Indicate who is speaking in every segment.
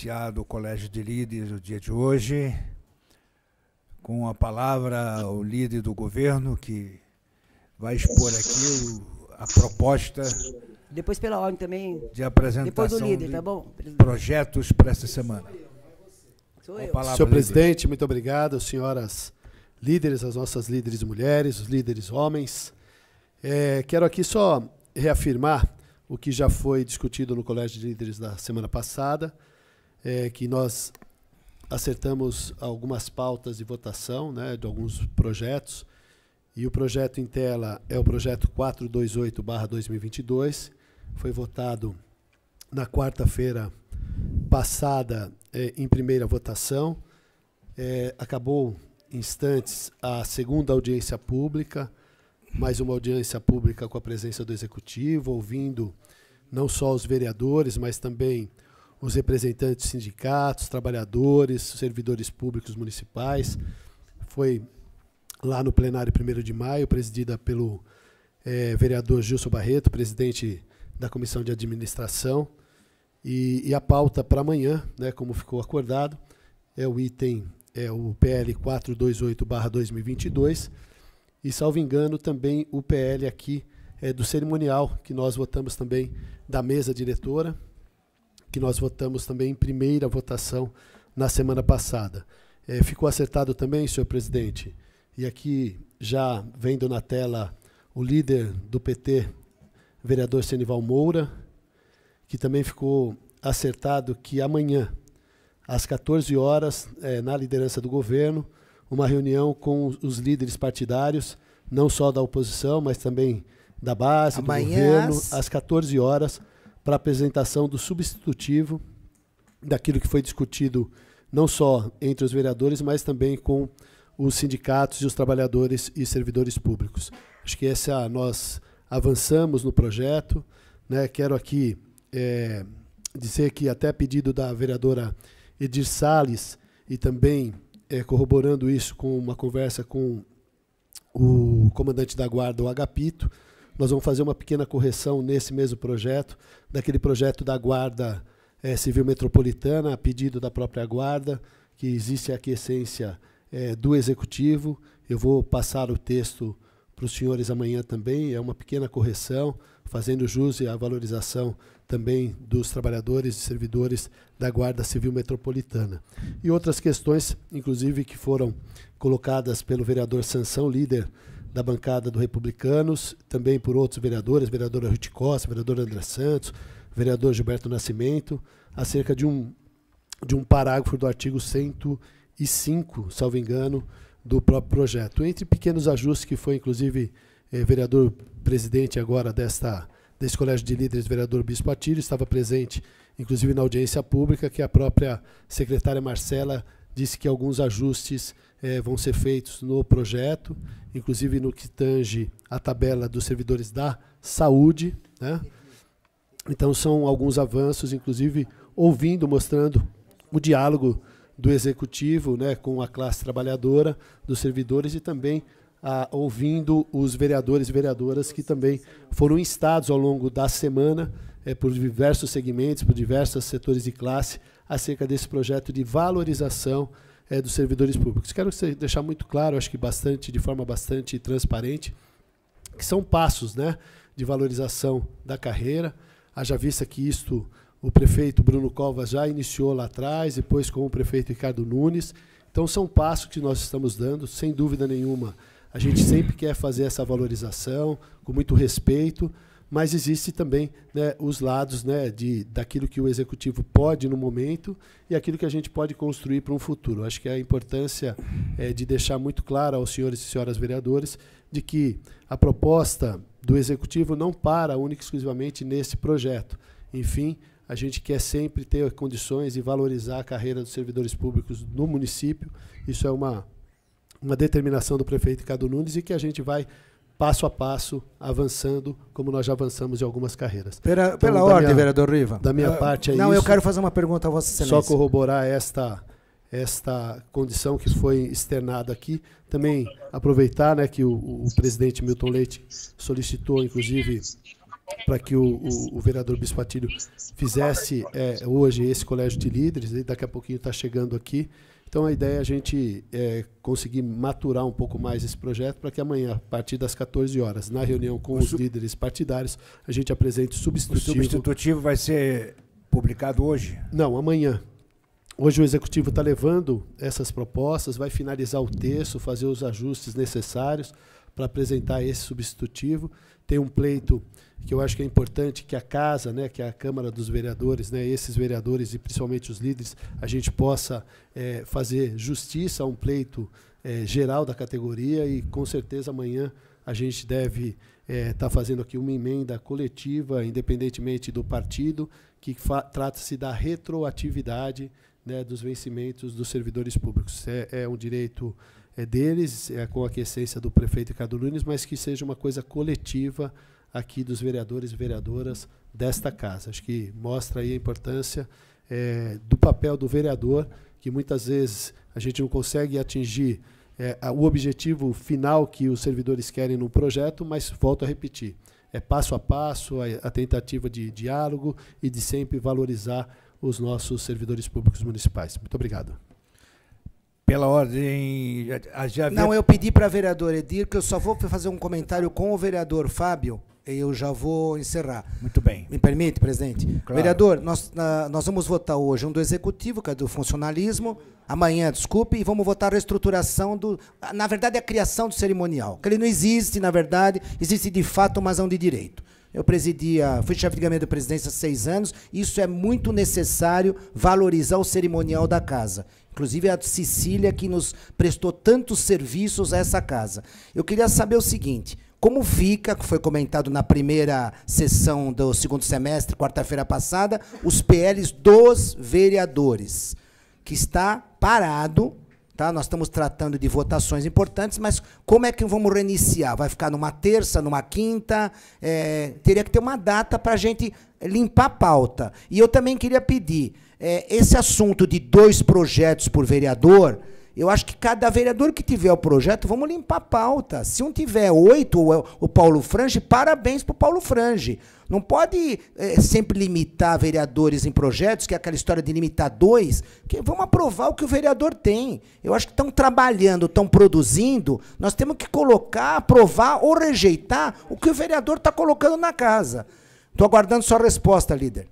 Speaker 1: iniciado o Colégio de Líderes o dia de hoje, com a palavra o líder do governo, que vai expor aqui a proposta
Speaker 2: depois pela ordem também,
Speaker 1: de apresentação
Speaker 2: depois do líder, tá bom?
Speaker 1: Projetos para essa semana.
Speaker 2: Sou eu.
Speaker 3: Senhor presidente, muito obrigado. Senhoras líderes, as nossas líderes mulheres, os líderes homens. Quero aqui só reafirmar o que já foi discutido no Colégio de Líderes da semana passada, que nós acertamos algumas pautas de votação, né, de alguns projetos, e o projeto em tela é o projeto 428/2022, foi votado na quarta-feira passada em primeira votação, acabou em instantes a segunda audiência pública, mais uma audiência pública com a presença do Executivo, ouvindo não só os vereadores, mas também os representantes de sindicatos, trabalhadores, servidores públicos municipais. Foi lá no plenário 1º de maio, presidida pelo vereador Gilson Barreto, presidente da Comissão de Administração. E a pauta para amanhã, né, como ficou acordado, é o item, o PL 428/2022, e, salvo engano, também o PL aqui do cerimonial, que nós votamos também da mesa diretora, que nós votamos também em primeira votação na semana passada. Ficou acertado também, senhor presidente, e aqui já vendo na tela o líder do PT, vereador Senival Moura, que também ficou acertado que amanhã, às 14 horas, na liderança do governo, uma reunião com os líderes partidários, não só da oposição, mas também da base, do governo, às 14 horas, para a apresentação do substitutivo daquilo que foi discutido não só entre os vereadores, mas também com os sindicatos e os trabalhadores e servidores públicos. Acho que nós avançamos no projeto, né? Quero aqui dizer que, até a pedido da vereadora Edir Salles, e também corroborando isso com uma conversa com o comandante da guarda, o Agapito, nós vamos fazer uma pequena correção nesse mesmo projeto, daquele projeto da Guarda Civil Metropolitana, a pedido da própria Guarda, que existe a aquiescência do Executivo. Eu vou passar o texto para os senhores amanhã também, é uma pequena correção, fazendo jus à valorização também dos trabalhadores e servidores da Guarda Civil Metropolitana. E outras questões, inclusive, que foram colocadas pelo vereador Sansão, líder da bancada do Republicanos, também por outros vereadores, vereadora Ruth Costa, vereador André Santos, vereador Gilberto Nascimento, acerca de um parágrafo do artigo 105, salvo engano, do próprio projeto. Entre pequenos ajustes que foi, inclusive, vereador presidente agora desse Colégio de Líderes, vereador Bispo Atílio, estava presente, inclusive, na audiência pública, que a própria secretária Marcela disse que alguns ajustes vão ser feitos no projeto, inclusive no que tange a tabela dos servidores da saúde, né? Então, são alguns avanços, inclusive, mostrando o diálogo do Executivo, né, com a classe trabalhadora, dos servidores, e também ouvindo os vereadores e vereadoras que também foram instados ao longo da semana por diversos segmentos, por diversos setores de classe, acerca desse projeto de valorização dos servidores públicos. Quero deixar muito claro, acho que de forma bastante transparente, que são passos, né, de valorização da carreira. Haja vista que o prefeito Bruno Covas já iniciou lá atrás, depois com o prefeito Ricardo Nunes. Então, são passos que nós estamos dando, sem dúvida nenhuma. A gente sempre quer fazer essa valorização, com muito respeito, mas existe também, né, os lados, né, daquilo que o Executivo pode no momento e aquilo que a gente pode construir para um futuro. Acho que a importância de deixar muito claro aos senhores e senhoras vereadores de que a proposta do Executivo não para única e exclusivamente nesse projeto. Enfim, a gente quer sempre ter condições de valorizar a carreira dos servidores públicos no município. Isso é uma determinação do prefeito Ricardo Nunes, e que a gente vai, passo a passo, avançando, como nós já avançamos em algumas carreiras.
Speaker 1: Pela ordem, vereador Riva.
Speaker 3: Da minha parte é isso.
Speaker 1: Não, eu quero fazer uma pergunta a Vossa Excelência.
Speaker 3: Só corroborar esta condição que foi externada aqui. Também aproveitar, né, que o presidente Milton Leite solicitou, inclusive, para que o vereador Bispo Atílio fizesse hoje esse colégio de líderes, e daqui a pouquinho está chegando aqui. Então, a ideia é a gente conseguir maturar um pouco mais esse projeto para que amanhã, a partir das 14 horas, na reunião com os líderes partidários, a gente apresente o substitutivo.
Speaker 1: O substitutivo vai ser publicado hoje?
Speaker 3: Não, amanhã. Hoje o Executivo está levando essas propostas, vai finalizar o texto, fazer os ajustes necessários para apresentar esse substitutivo. Tem um pleito que eu acho que é importante que a Casa, né, que é a Câmara dos Vereadores, né, esses vereadores e principalmente os líderes, a gente possa fazer justiça a um pleito geral da categoria e, com certeza, amanhã a gente deve estar fazendo aqui uma emenda coletiva, independentemente do partido, que trata-se da retroatividade, né, dos vencimentos dos servidores públicos. É um direito deles, com a aquiescência do prefeito Ricardo Nunes, mas que seja uma coisa coletiva aqui dos vereadores e vereadoras desta casa. Acho que mostra aí a importância do papel do vereador, que muitas vezes a gente não consegue atingir o objetivo final que os servidores querem no projeto, mas volto a repetir, é passo a passo, a tentativa de diálogo e de sempre valorizar os nossos servidores públicos municipais. Muito obrigado.
Speaker 1: Pela ordem...
Speaker 4: Não, eu pedi para a vereadora Edir que eu só vou fazer um comentário com o vereador Fábio e eu já vou encerrar.
Speaker 1: Muito bem.
Speaker 4: Me permite, presidente?
Speaker 1: Claro.
Speaker 4: Vereador, nós vamos votar hoje um do Executivo, que é do funcionalismo, amanhã, desculpe, e vamos votar a reestruturação na verdade, a criação do cerimonial, que ele não existe, na verdade, existe de fato, mas não de direito. Eu fui chefe de gabinete da presidência há 6 anos, e isso é muito necessário valorizar o cerimonial da casa. Inclusive a Cecília, que nos prestou tantos serviços a essa casa. Eu queria saber o seguinte, como fica, que foi comentado na primeira sessão do 2º semestre, quarta-feira passada, os PLs dos vereadores, que está parado, tá? Nós estamos tratando de votações importantes, mas como é que vamos reiniciar? Vai ficar numa terça, numa quinta? Teria que ter uma data para a gente limpar a pauta. E eu também queria pedir, esse assunto de 2 projetos por vereador, eu acho que cada vereador que tiver o projeto, vamos limpar a pauta. Se um tiver 8, o Paulo Frange, parabéns para o Paulo Frange. Não pode sempre limitar vereadores em projetos, que é aquela história de limitar 2, que vamos aprovar o que o vereador tem. Eu acho que estão trabalhando, estão produzindo, nós temos que colocar, aprovar ou rejeitar o que o vereador está colocando na casa. Estou aguardando sua resposta, líder.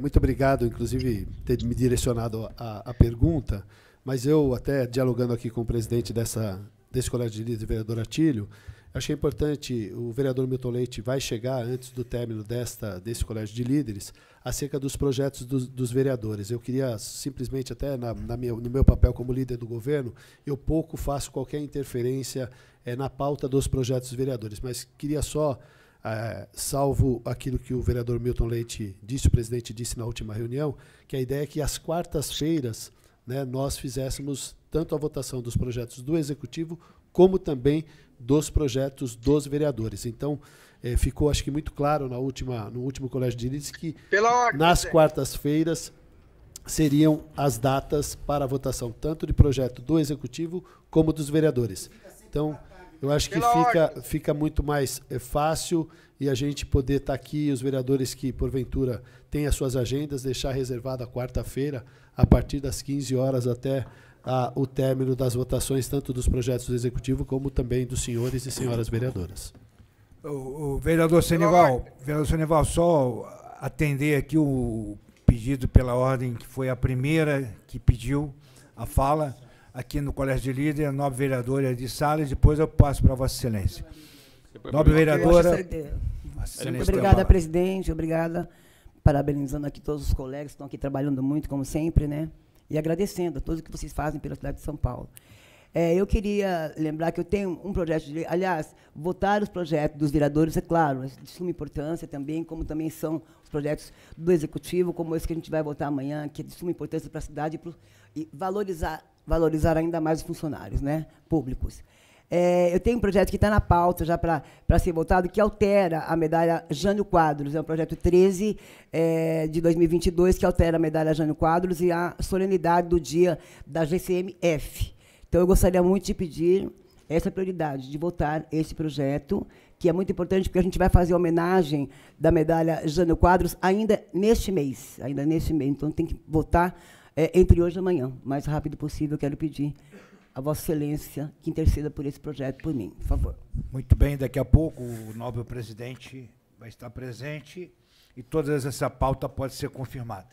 Speaker 3: Muito obrigado, inclusive, ter me direcionado a pergunta, mas eu, até dialogando aqui com o presidente desse colégio de líderes, o vereador Atílio, achei importante, o vereador Milton Leite vai chegar, antes do término desse colégio de líderes, acerca dos projetos dos vereadores. Eu queria simplesmente, até no meu papel como líder do governo, eu pouco faço qualquer interferência na pauta dos projetos dos vereadores, mas queria só... salvo aquilo que o vereador Milton Leite disse, o presidente disse na última reunião, que a ideia é que às quartas-feiras, né, nós fizéssemos tanto a votação dos projetos do Executivo, como também dos projetos dos vereadores. Então, ficou, acho que muito claro no último colégio de líderes que nas quartas-feiras seriam as datas para a votação, tanto de projeto do Executivo como dos vereadores. Então, eu acho que fica muito mais fácil e a gente poder estar aqui, os vereadores que, porventura, têm as suas agendas, deixar reservada a quarta-feira, a partir das 15 horas até o término das votações, tanto dos projetos do Executivo, como também dos senhores e senhoras vereadoras.
Speaker 1: O vereador Senival, só atender aqui o pedido pela ordem, que foi a primeira que pediu a fala, aqui no Colégio de Líder, a nobre vereadora de Salles, depois eu passo para Vossa Excelência. Nobre vereadora.
Speaker 2: Muito obrigada, presidente, obrigada. Parabenizando aqui todos os colegas que estão aqui trabalhando muito, como sempre, né? E agradecendo a tudo que vocês fazem pela cidade de São Paulo. Eu queria lembrar que eu tenho um projeto de lei, aliás, votar os projetos dos vereadores, é claro, de suma importância também, como também são os projetos do Executivo, como esse que a gente vai votar amanhã, que é de suma importância para a cidade e valorizar ainda mais os funcionários, né, públicos. Eu tenho um projeto que está na pauta já para ser votado, que altera a medalha Jânio Quadros. É um projeto 13 de 2022, que altera a medalha Jânio Quadros e a solenidade do dia da GCMF. Então, eu gostaria muito de pedir essa prioridade de votar esse projeto, que é muito importante, porque a gente vai fazer a homenagem da medalha Jânio Quadros ainda neste mês. Então, tem que votar entre hoje e amanhã, o mais rápido possível. Eu quero pedir a Vossa Excelência que interceda por esse projeto, por mim, por favor.
Speaker 1: Muito bem, daqui a pouco o nobre presidente vai estar presente e toda essa pauta pode ser confirmada.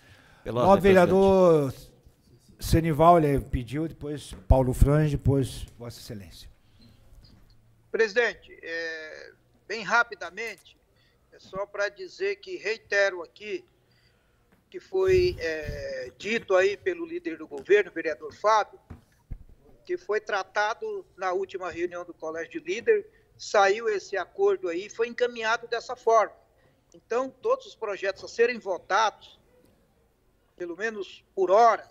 Speaker 1: O vereador Senival, ele pediu, depois Paulo Frange, depois Vossa Excelência.
Speaker 5: Presidente, bem rapidamente, é só para dizer que reitero aqui que foi dito aí pelo líder do governo, o vereador Fábio, que foi tratado na última reunião do Colégio de Líder, saiu esse acordo aí, foi encaminhado dessa forma. Então, todos os projetos a serem votados, pelo menos por hora,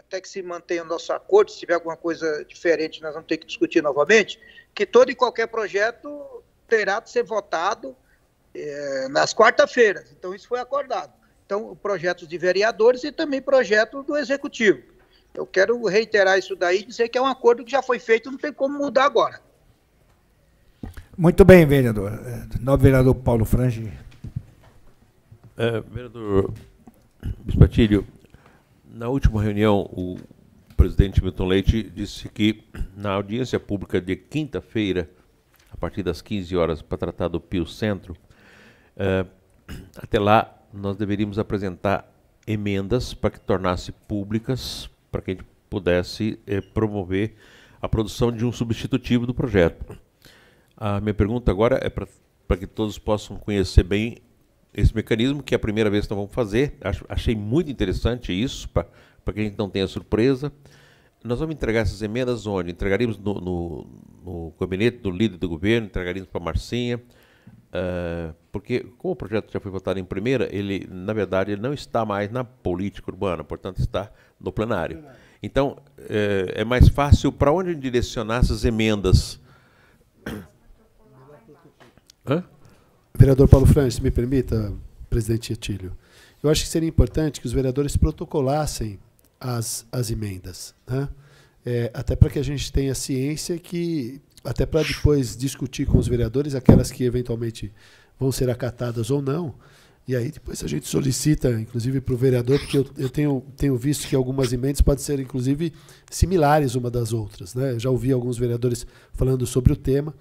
Speaker 5: até que se mantenha o nosso acordo, se tiver alguma coisa diferente, nós vamos ter que discutir novamente, que todo e qualquer projeto terá de ser votado nas quarta-feiras. Então, isso foi acordado. Então, projetos de vereadores e também projetos do Executivo. Eu quero reiterar isso daí e dizer que é um acordo que já foi feito, não tem como mudar agora.
Speaker 1: Muito bem, vereador. Novo vereador Paulo Frange.
Speaker 6: Vereador Bispatilho, na última reunião, o presidente Milton Leite disse que na audiência pública de quinta-feira, a partir das 15 horas, para tratar do Pio Centro, até lá nós deveríamos apresentar emendas para que tornasse públicas, para que a gente pudesse promover a produção de um substitutivo do projeto. A minha pergunta agora é para que todos possam conhecer bem esse mecanismo, que é a primeira vez que nós vamos fazer. Achei muito interessante isso, para que a gente não tenha surpresa. Nós vamos entregar essas emendas onde? Entregaríamos no gabinete do líder do governo, entregaríamos para a Marcinha, porque como o projeto já foi votado em primeira, ele, na verdade, ele não está mais na política urbana, portanto, está no plenário. Então, é mais fácil para onde direcionar essas emendas.
Speaker 3: Vereador Paulo Frange, se me permita, presidente Etílio, eu acho que seria importante que os vereadores protocolassem as emendas, né? Até para que a gente tenha ciência que, até para depois discutir com os vereadores aquelas que eventualmente vão ser acatadas ou não, e aí depois a gente solicita, inclusive, para o vereador, porque eu tenho visto que algumas emendas podem ser, inclusive, similares uma das outras, né? Eu já ouvi alguns vereadores falando sobre o tema,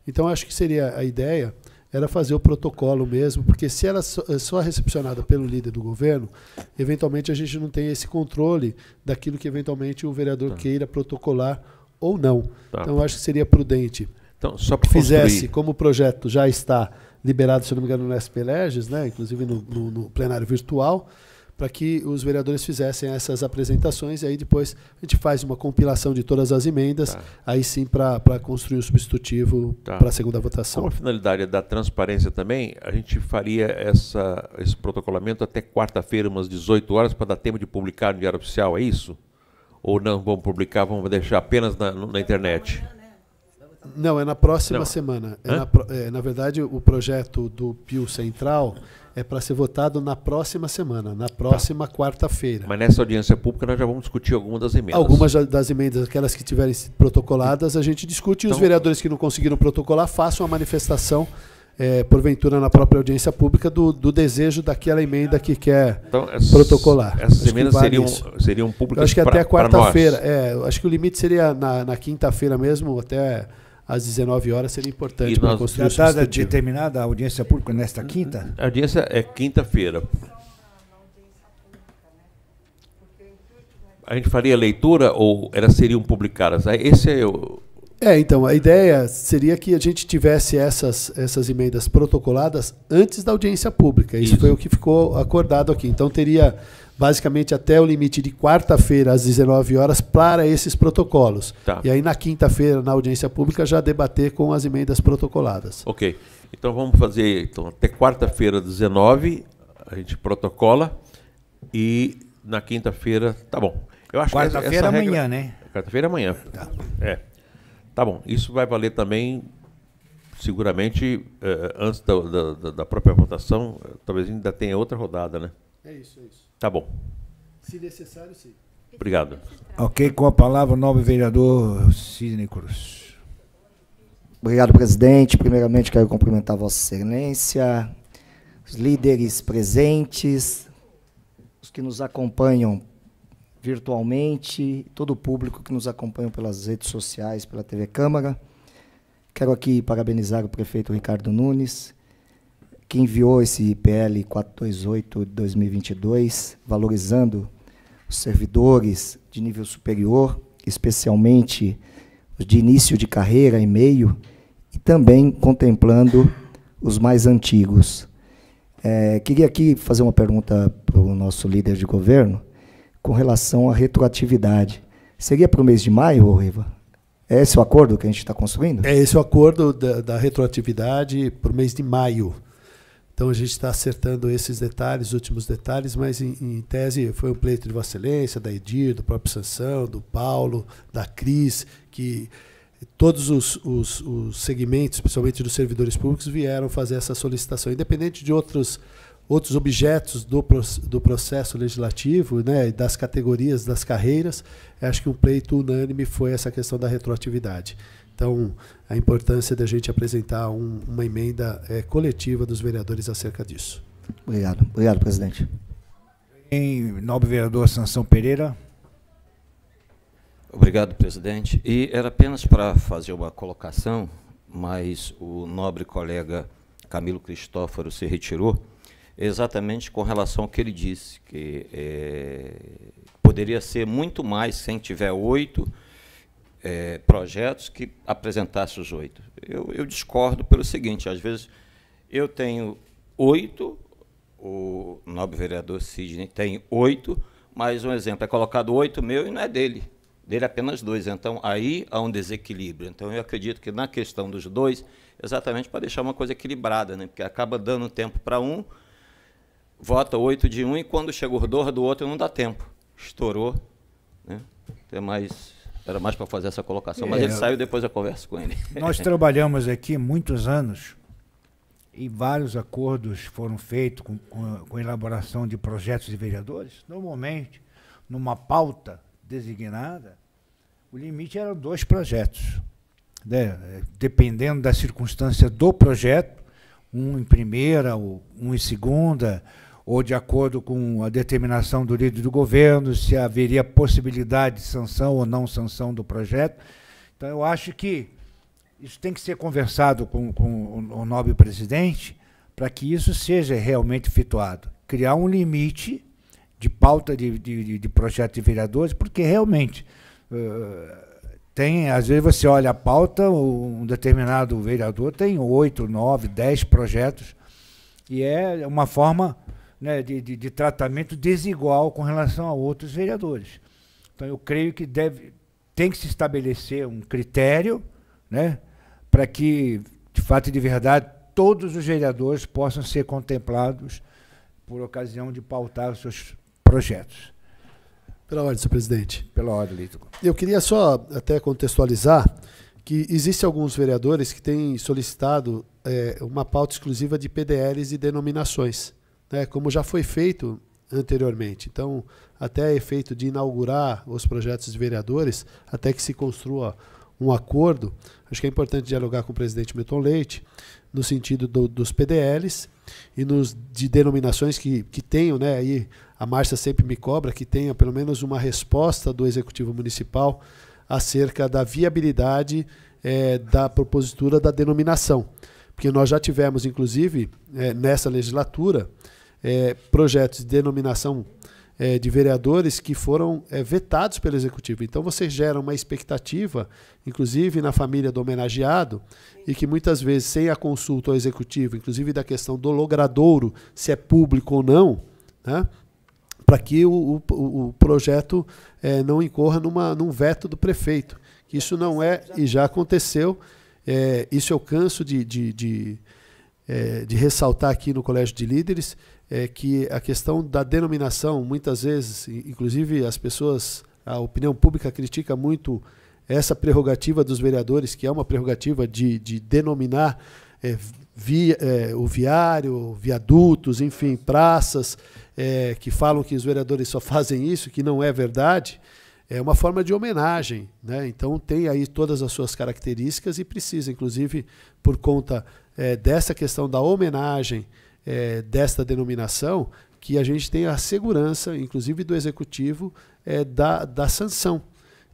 Speaker 3: então acho que seria a ideia era fazer o protocolo mesmo, porque se ela é só recepcionada pelo líder do governo, eventualmente a gente não tem esse controle daquilo que eventualmente o vereador queira protocolar ou não. Então, eu acho que seria prudente que fizesse, como o projeto já está liberado, se não me engano, no SP-Leges, né, inclusive no plenário virtual, para que os vereadores fizessem essas apresentações, e aí depois a gente faz uma compilação de todas as emendas, aí sim para construir o substitutivo para a segunda votação.
Speaker 6: Com a finalidade da transparência também, a gente faria esse protocolamento até quarta-feira, umas 18 horas, para dar tempo de publicar no Diário Oficial, é isso? Ou não vamos publicar, vamos deixar apenas na internet?
Speaker 3: Não, é na próxima semana. Na verdade, o projeto do Pio Central é para ser votado na próxima semana, na próxima quarta-feira.
Speaker 6: Mas nessa audiência pública nós já vamos discutir algumas das emendas.
Speaker 3: Algumas das emendas, aquelas que tiverem sido protocoladas, a gente discute, e os vereadores que não conseguiram protocolar façam a manifestação, porventura na própria audiência pública, do desejo daquela emenda que quer protocolar.
Speaker 6: Essas emendas seriam públicas.
Speaker 3: Eu acho que até quarta-feira. Acho que o limite seria na quinta-feira mesmo, até às 19 horas, seria importante para construir o substitutivo.
Speaker 1: Já está determinada a audiência pública nesta quinta?
Speaker 6: A audiência é quinta-feira. A gente faria leitura ou elas seriam publicadas? Esse é o...
Speaker 3: Então, a ideia seria que a gente tivesse essas emendas protocoladas antes da audiência pública. Isso foi o que ficou acordado aqui. Então, teria basicamente até o limite de quarta-feira, às 19 horas, para esses protocolos. E aí, na quinta-feira, na audiência pública, já debater com as emendas protocoladas.
Speaker 6: Ok. Então, vamos fazer até quarta-feira, 19, a gente protocola, e na quinta-feira, tá bom.
Speaker 1: Quarta-feira amanhã, né?
Speaker 6: Quarta-feira amanhã. Tá bom. Isso vai valer também, seguramente, antes da própria votação, talvez ainda tenha outra rodada, né?
Speaker 3: É isso.
Speaker 6: Tá bom.
Speaker 3: Se necessário, sim.
Speaker 6: Obrigado.
Speaker 1: Ok, com a palavra o nobre vereador Sidney Cruz.
Speaker 4: Obrigado, presidente. Primeiramente, quero cumprimentar Vossa Excelência, os líderes presentes, os que nos acompanham virtualmente, todo o público que nos acompanha pelas redes sociais, pela TV Câmara. Quero aqui parabenizar o prefeito Ricardo Nunes, que enviou esse PL 428 de 2022, valorizando os servidores de nível superior, especialmente os de início de carreira e meio, e também contemplando os mais antigos. Queria aqui fazer uma pergunta para o nosso líder de governo com relação à retroatividade. Seria para o mês de maio, Riva? É esse o acordo que a gente está construindo?
Speaker 3: É esse o acordo da retroatividade para o mês de maio. Então, a gente está acertando esses detalhes, últimos detalhes, mas, em tese, foi um pleito de Vossa Excelência, da Edir, do próprio Sansão, do Paulo, da Cris, que todos os segmentos, principalmente dos servidores públicos, vieram fazer essa solicitação, independente de outros objetos do processo legislativo, né, das categorias, das carreiras. Acho que um pleito unânime foi essa questão da retroatividade. Então, a importância da gente apresentar uma emenda coletiva dos vereadores acerca disso.
Speaker 4: Obrigado. Obrigado, presidente.
Speaker 1: Nobre vereador Sansão Pereira.
Speaker 7: Obrigado, presidente. E era apenas para fazer uma colocação, mas o nobre colega Camilo Cristófaro se retirou, exatamente com relação ao que ele disse, que poderia ser muito mais se a gente tiver 8 projetos que apresentasse os 8. Eu discordo pelo seguinte: às vezes eu tenho 8, o nobre vereador Sidney tem 8, mas um exemplo, é colocado 8 meu e não é dele apenas 2. Então, aí há um desequilíbrio. Então, eu acredito que na questão dos 2, exatamente para deixar uma coisa equilibrada, né? Porque acaba dando tempo para um, vota 8 de um, e quando chega o dor do outro não dá tempo. Estourou, né? Era mais para fazer essa colocação, mas ele saiu, depois eu converso com ele.
Speaker 1: Nós trabalhamos aqui muitos anos e vários acordos foram feitos com elaboração de projetos de vereadores. Normalmente, numa pauta designada, o limite eram 2 projetos, né? Dependendo da circunstância do projeto, um em primeira, um em segunda, ou de acordo com a determinação do líder do governo, se haveria possibilidade de sanção ou não sanção do projeto. Então, eu acho que isso tem que ser conversado com o nobre presidente para que isso seja realmente efetuado. Criar um limite de pauta de projeto de vereadores, porque realmente às vezes você olha a pauta, um determinado vereador tem 8, 9, 10 projetos, e é uma forma, né, de tratamento desigual com relação a outros vereadores. Então, eu creio que tem que se estabelecer um critério, né, para que, de fato e de verdade, todos os vereadores possam ser contemplados por ocasião de pautar os seus projetos.
Speaker 3: Pela ordem, senhor presidente.
Speaker 1: Pela ordem, Lítico.
Speaker 3: Eu queria só até contextualizar que existem alguns vereadores que têm solicitado uma pauta exclusiva de PDLs e denominações, né, como já foi feito anteriormente. Então, até efeito de inaugurar os projetos de vereadores, até que se construa um acordo, acho que é importante dialogar com o presidente Milton Leite, no sentido dos PDLs e de denominações que tenham, né, aí a Márcia sempre me cobra, que tenha pelo menos uma resposta do Executivo Municipal acerca da viabilidade da propositura da denominação. Porque nós já tivemos, inclusive, nessa legislatura, projetos de denominação de vereadores que foram vetados pelo Executivo. Então, você gera uma expectativa, inclusive na família do homenageado, e que muitas vezes, sem a consulta ao Executivo, inclusive da questão do logradouro, se é público ou não, né, para que o projeto não incorra num veto do prefeito. Isso não é, e já aconteceu, isso eu canso de ressaltar aqui no Colégio de Líderes, que a questão da denominação, muitas vezes, inclusive as pessoas, a opinião pública critica muito essa prerrogativa dos vereadores, que é uma prerrogativa de denominar o viário, viadutos, enfim, praças, que falam que os vereadores só fazem isso, que não é verdade. é uma forma de homenagem, né? Então tem aí todas as suas características e precisa, inclusive, por conta dessa questão da homenagem, desta denominação, que a gente tenha a segurança, inclusive do executivo, da sanção.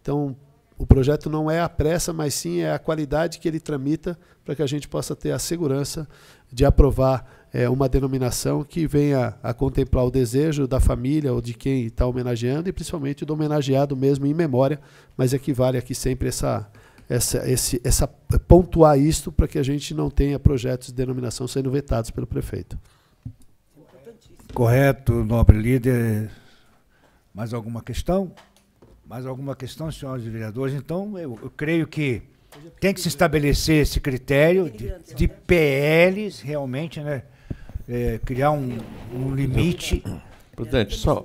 Speaker 3: Então, o projeto não é a pressa, mas sim é a qualidade que ele tramita para que a gente possa ter a segurança de aprovar uma denominação que venha a contemplar o desejo da família ou de quem está homenageando e principalmente do homenageado mesmo em memória, mas equivale aqui sempre pontuar isto para que a gente não tenha projetos de denominação sendo vetados pelo prefeito.
Speaker 1: Correto, nobre líder. Mais alguma questão? Mais alguma questão, senhores vereadores? Então, eu creio que tem que se estabelecer esse critério de PLs, realmente, né? Criar um limite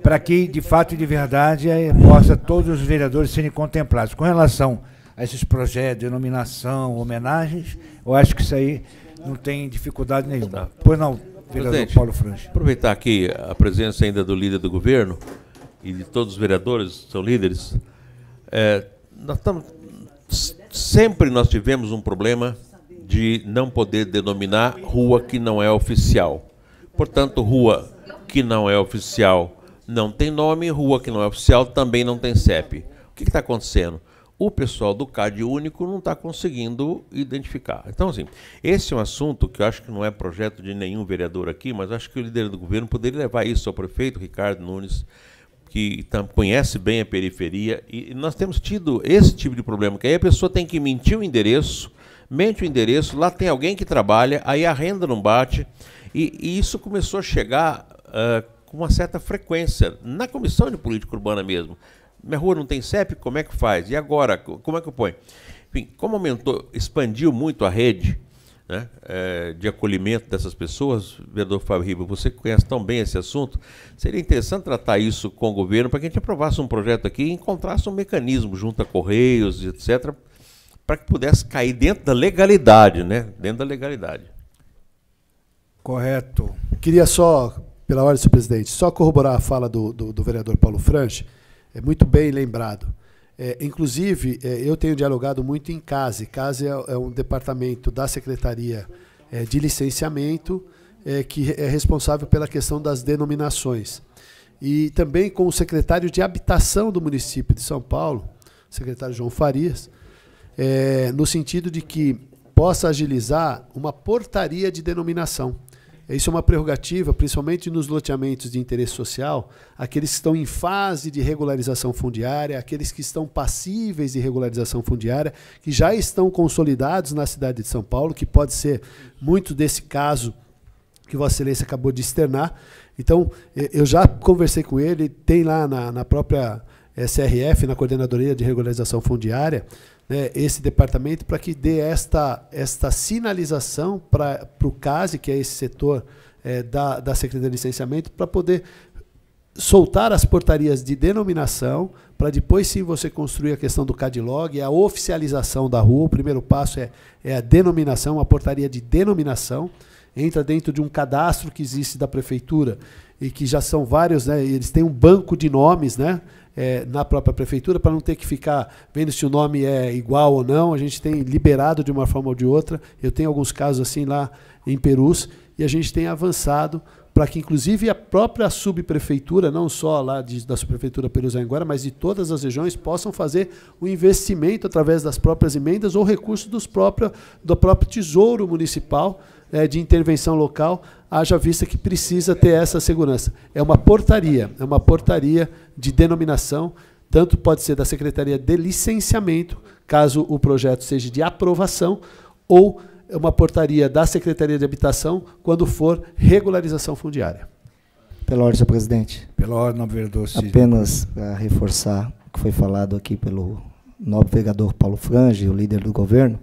Speaker 1: para que, de fato e de verdade, possa todos os vereadores serem contemplados. Com relação a esses projetos, denominação, homenagens, eu acho que isso aí não tem dificuldade nenhuma. Pois não, vereador
Speaker 6: Presidente,
Speaker 1: Paulo Franchi.
Speaker 6: Aproveitar aqui a presença ainda do líder do governo e de todos os vereadores, são líderes. Sempre nós tivemos um problema de não poder denominar rua que não é oficial. Portanto, rua que não é oficial não tem nome, rua que não é oficial também não tem CEP. O que está acontecendo? O pessoal do CAD único não está conseguindo identificar. Então, assim, esse é um assunto que eu acho que não é projeto de nenhum vereador aqui, mas acho que o líder do governo poderia levar isso ao prefeito Ricardo Nunes, que conhece bem a periferia, e nós temos tido esse tipo de problema, que aí a pessoa tem que mentir o endereço, mente o endereço, lá tem alguém que trabalha, aí a renda não bate, e isso começou a chegar com uma certa frequência, na Comissão de Política Urbana mesmo. Minha rua não tem CEP, como é que faz? E agora, como é que eu ponho? Enfim, como aumentou, expandiu muito a rede, né, de acolhimento dessas pessoas, vereador Fábio Riba, você conhece tão bem esse assunto, seria interessante tratar isso com o governo para que a gente aprovasse um projeto aqui e encontrasse um mecanismo junto a Correios, etc., para que pudesse cair dentro da legalidade, né? Dentro da legalidade.
Speaker 1: Correto.
Speaker 3: Queria só, pela ordem, senhor presidente, só corroborar a fala do vereador Paulo Franchi, muito bem lembrado. Inclusive, eu tenho dialogado muito em CASE. CASE é um departamento da Secretaria de Licenciamento que é responsável pela questão das denominações. E também com o secretário de Habitação do município de São Paulo, o secretário João Farias, no sentido de que possa agilizar uma portaria de denominação. Isso é uma prerrogativa, principalmente nos loteamentos de interesse social, aqueles que estão em fase de regularização fundiária, aqueles que estão passíveis de regularização fundiária, que já estão consolidados na cidade de São Paulo, que pode ser muito desse caso que Vossa Excelência acabou de externar. Então, eu já conversei com ele, tem lá na própria SRF, na Coordenadoria de Regularização Fundiária, né, esse departamento para que dê esta sinalização para o CASE, que é esse setor da Secretaria de Licenciamento, para poder soltar as portarias de denominação, para depois sim você construir a questão do CADLOG, a oficialização da rua. O primeiro passo é a denominação, a portaria de denominação, entra dentro de um cadastro que existe da prefeitura e que já são vários, né, eles têm um banco de nomes, né, na própria prefeitura, para não ter que ficar vendo se o nome é igual ou não. A gente tem liberado de uma forma ou de outra. Eu tenho alguns casos assim lá em Perus, e a gente tem avançado para que, inclusive, a própria subprefeitura, não só lá da subprefeitura Perus-Anhanguera, mas de todas as regiões, possam fazer o investimento através das próprias emendas ou recursos do próprio Tesouro Municipal de intervenção local, haja vista que precisa ter essa segurança. É uma portaria de denominação, tanto pode ser da Secretaria de Licenciamento, caso o projeto seja de aprovação, ou uma portaria da Secretaria de Habitação, quando for regularização fundiária.
Speaker 4: Pela ordem, senhor presidente.
Speaker 1: Pela ordem, nobre vereador Cid.
Speaker 4: Apenas para reforçar o que foi falado aqui pelo nobre vereador Paulo Franchi, o líder do governo,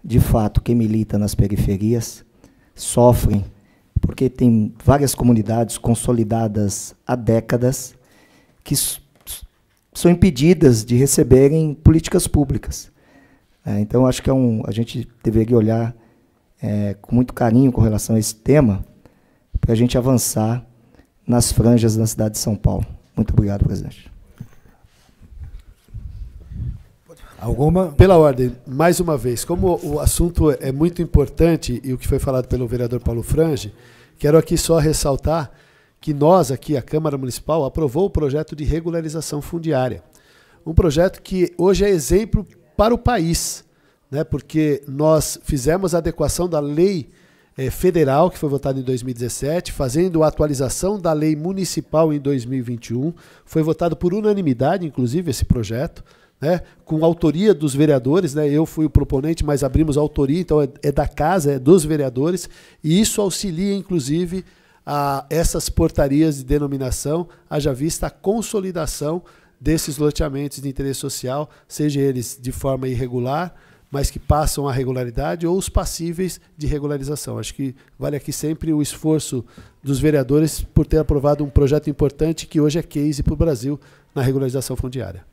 Speaker 4: de fato, quem milita nas periferias sofrem, porque tem várias comunidades consolidadas há décadas que são impedidas de receberem políticas públicas. Então, acho que a gente deveria olhar com muito carinho com relação a esse tema, para a gente avançar nas franjas da cidade de São Paulo. Muito obrigado, presidente.
Speaker 1: Alguma?
Speaker 3: Pela ordem, mais uma vez, como o assunto é muito importante e o que foi falado pelo vereador Paulo Frange, quero aqui só ressaltar que nós aqui, a Câmara Municipal, aprovou o projeto de regularização fundiária. Um projeto que hoje é exemplo para o país, né, porque nós fizemos a adequação da lei federal, que foi votada em 2017, fazendo a atualização da lei municipal em 2021. Foi votado por unanimidade, inclusive, esse projeto, né, com autoria dos vereadores, né, eu fui o proponente, mas abrimos a autoria, então é da casa, é dos vereadores, e isso auxilia, inclusive, a essas portarias de denominação, haja vista a consolidação desses loteamentos de interesse social, seja eles de forma irregular, mas que passam a regularidade, ou os passíveis de regularização. Acho que vale aqui sempre o esforço dos vereadores por ter aprovado um projeto importante que hoje é case para o Brasil na regularização fundiária.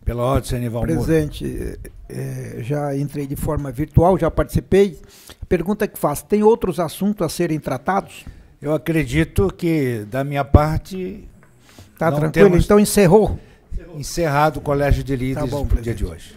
Speaker 1: Pela ordem, Senival Moura.
Speaker 8: Presidente, já entrei de forma virtual, já participei. Pergunta que faço, tem outros assuntos a serem tratados?
Speaker 1: Eu acredito que, da minha parte...
Speaker 8: Está tranquilo, então encerrou?
Speaker 1: Encerrado o Colégio de Líderes no dia de hoje.